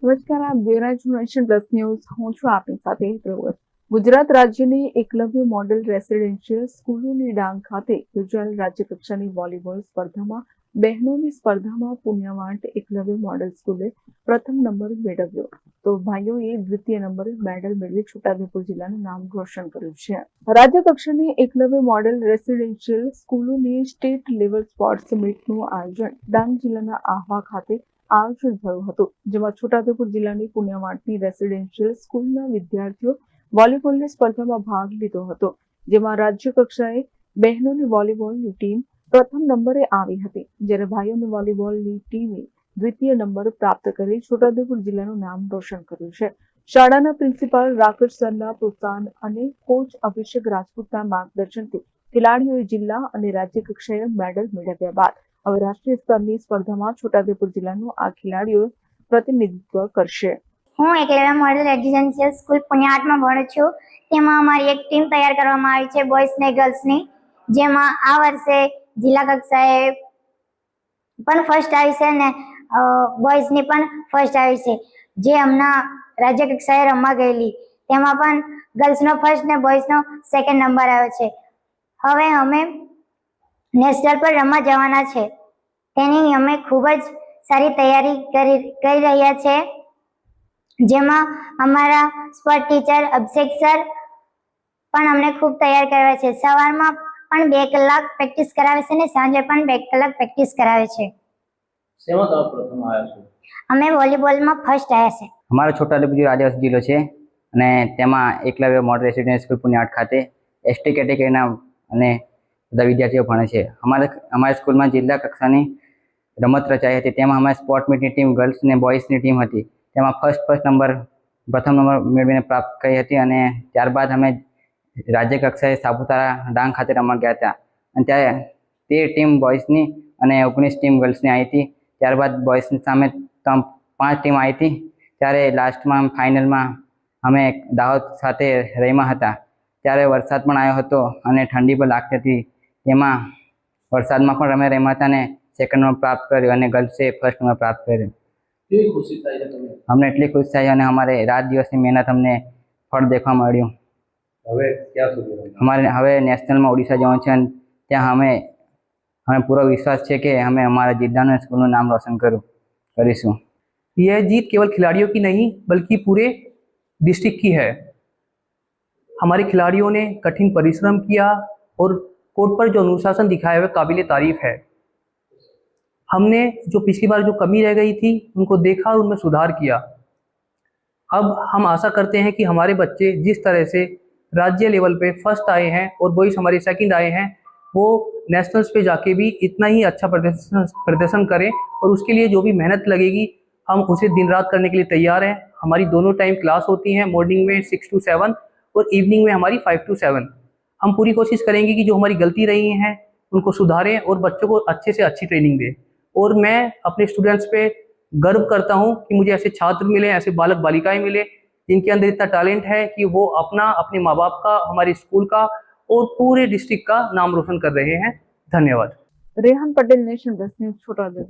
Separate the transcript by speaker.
Speaker 1: નમસ્કાર, આપ જોઈ રહ્યા છો નેશન પ્લસ ન્યૂઝ. હું છું આપની સાથે પ્રવૃત્ત. ગુજરાત રાજ્યની એકલવ્ય મોડેલ રેસિડેન્શિયલ સ્કૂલોની ડાંગ ખાતે યોજાયેલ રાજ્યકક્ષાની વોલીબોલ સ્પર્ધામાં બહેનોની સ્પર્ધામાં પુણ્યવાંટ એકલવ્ય મોડેલ સ્કૂલે પ્રથમ નંબર મેળવ્યો, તો ભાઈઓએ દ્વિતીય નંબરે મેડલ મેળવી છોટાઉદેપુર જિલ્લાનું નામ રોશન કર્યું છે. રાજ્યકક્ષાની એકલવ્ય મોડેલ રેસિડેન્શિયલ સ્કૂલોની સ્ટેટ લેવલ સ્પોર્ટ્સ મીટનું આયોજન ડાંગ જિલ્લાના આહવા ખાતે આયોજન થયું હતું, જેમાં છોટાઉદેપુર જિલ્લાની પુણ્યવાંટની રેસિડેન્શિયલ સ્કૂલના વિદ્યાર્થીઓ વોલીબોલની સ્પર્ધામાં ભાગ લીધો હતો, જેમાં રાજ્ય કક્ષાએ બહેનોની વોલીબોલની ટીમ પ્રથમ નંબરે આવી હતી, જ્યારે ભાઈઓની વોલીબોલની ટીમે દ્વિતીય નંબર પ્રાપ્ત કરી છોટાઉદેપુર જિલ્લાનું નામ રોશન કર્યું છે. શાળાના પ્રિન્સિપાલ રાકેશ સરના પ્રોત્સાહન અને કોચ અભિષેક રાજપૂતના માર્ગદર્શનથી ખેલાડીઓએ જિલ્લા અને રાજ્ય કક્ષાએ મેડલ મેળવ્યા બાદ હવે રાષ્ટ્રીય સ્તરની સ્પર્ધામાં છોટાઉદેપુર જિલ્લાનું આ ખેલાડીઓ પ્રતિનિધિત્વ કરશે.
Speaker 2: હું એકલવ્ય મોડેલ રેસિડેન્શિયલ સ્કૂલ પુણ્યવાંટમાં ભણું છું. તેમાં અમારી એક ટીમ તૈયાર કરવામાં આવી છે, બોયઝ ને ગર્લ્સની, જેમાં આ વર્ષે જિલ્લા કક્ષાએ પણ ફર્સ્ટ આવી છે ને બોયઝની પણ ફર્સ્ટ આવી છે. જે હમણાં રાજ્ય કક્ષાએ રમવા ગયેલી તેમાં પણ ગર્લ્સનો ફર્સ્ટ ને બોયઝનો સેકન્ડ નંબર આવ્યો છે. હવે અમે નેશનલ પર રમવા જવાના છે, તેની અમે ખૂબ જ સારી તૈયારી કરી રહ્યા છે, જેમાં અમારા સ્પોર્ટ ટીચર અભિષેક સર પણ અમને ખૂબ તૈયાર કરાવે છે. સવારમાં પણ 2 કલાક પ્રેક્ટિસ કરાવે છે અને સાંજે પણ 2 કલાક પ્રેક્ટિસ કરાવે છે.
Speaker 3: શેમાં તમે પ્રથમ આવ્યા છો?
Speaker 2: અમે વોલીબોલમાં ફર્સ્ટ આવ્યા છે.
Speaker 4: અમારો છોટાઉદેપુર આદિવાસી જિલ્લો છે અને તેમાં એકલવ્ય મોડેલ રેસિડેન્શિયલ સ્કૂલ પુણ્યવાંટ ખાતે એસટી કેટેગરીના અને બધા વિદ્યાર્થીઓ ભણે છે. અમારી સ્કૂલમાં જિલ્લા કક્ષાની રમત રચાઈ હતી, તેમાં અમારી સ્પોર્ટ મીટની ટીમ ગર્લ્સ અને બોયઝની ટીમ હતી. તેમાં પ્રથમ નંબર મેળવીને પ્રાપ્ત કરી હતી અને ત્યારબાદ અમે રાજ્ય કક્ષાએ સાપુતારા ડાંગ ખાતે રમવા ગયા હતા અને ત્યારે 13 ટીમ બોયઝની અને 19 ટીમ ગર્લ્સની આવી હતી. ત્યારબાદ બોયઝની સામે 5 ટીમ આવી હતી. ત્યારે લાસ્ટમાં ફાઇનલમાં અમે દાહોદ સાથે રમ્યા હતા. ત્યારે વરસાદ પણ આવ્યો હતો અને ઠંડી પણ લાગતી હતી. તેમાં વરસાદમાં પણ અમે રમ્યા હતા અને સેકન્ડ નંબર પ્રાપ્ત કર્યો અને ગર્લ્સે ફર્સ્ટ નંબર પ્રાપ્ત કર્યો.
Speaker 3: કેવી ખુશી થાય છે તમને?
Speaker 4: અમને એટલી ખુશ થાય અને અમારે રાત દિવસની મહેનત અમને ફળ દેખવા મળ્યું.
Speaker 3: હવે ક્યાં સુધી
Speaker 4: અમારે હવે નેશનલમાં ઓડિશા જવાનું છે અને ત્યાં અમે પૂરો વિશ્વાસ છે કે અમે અમારા જિલ્લાનું સ્કૂલનું નામ રોશન કરીશું.
Speaker 5: यह जीत केवल खिलाड़ियों की नहीं बल्कि पूरे डिस्ट्रिक्ट की है. हमारे खिलाड़ियों ने कठिन परिश्रम किया और कोर्ट पर जो अनुशासन दिखाया वह काबिल तारीफ है. हमने जो पिछली बार जो कमी रह गई थी उनको देखा और उनमें सुधार किया. अब हम आशा करते हैं कि हमारे बच्चे जिस तरह से राज्य लेवल पे फर्स्ट आए हैं और बॉयज हमारे सेकंड आए हैं, वो नेशनल्स पे जाके भी इतना ही अच्छा प्रदर्शन करें और उसके लिए जो भी मेहनत लगेगी हम उसे दिन रात करने के लिए तैयार हैं. हमारी दोनों टाइम क्लास होती हैं, मॉर्निंग में 6 to 7 और इवनिंग में हमारी 5 to 7. हम पूरी कोशिश करेंगे कि जो हमारी गलती रही हैं उनको सुधारें और बच्चों को अच्छे से अच्छी ट्रेनिंग दें. और मैं अपने स्टूडेंट्स पे गर्व करता हूं कि मुझे ऐसे छात्र मिले, ऐसे बालक बालिकाएं मिले जिनके अंदर इतना टैलेंट है कि वो अपने माँ बाप का, हमारे स्कूल का और पूरे डिस्ट्रिक्ट का नाम रोशन कर रहे हैं. धन्यवाद.
Speaker 1: Rehan Patel, nation plus news, Chhotaudepur.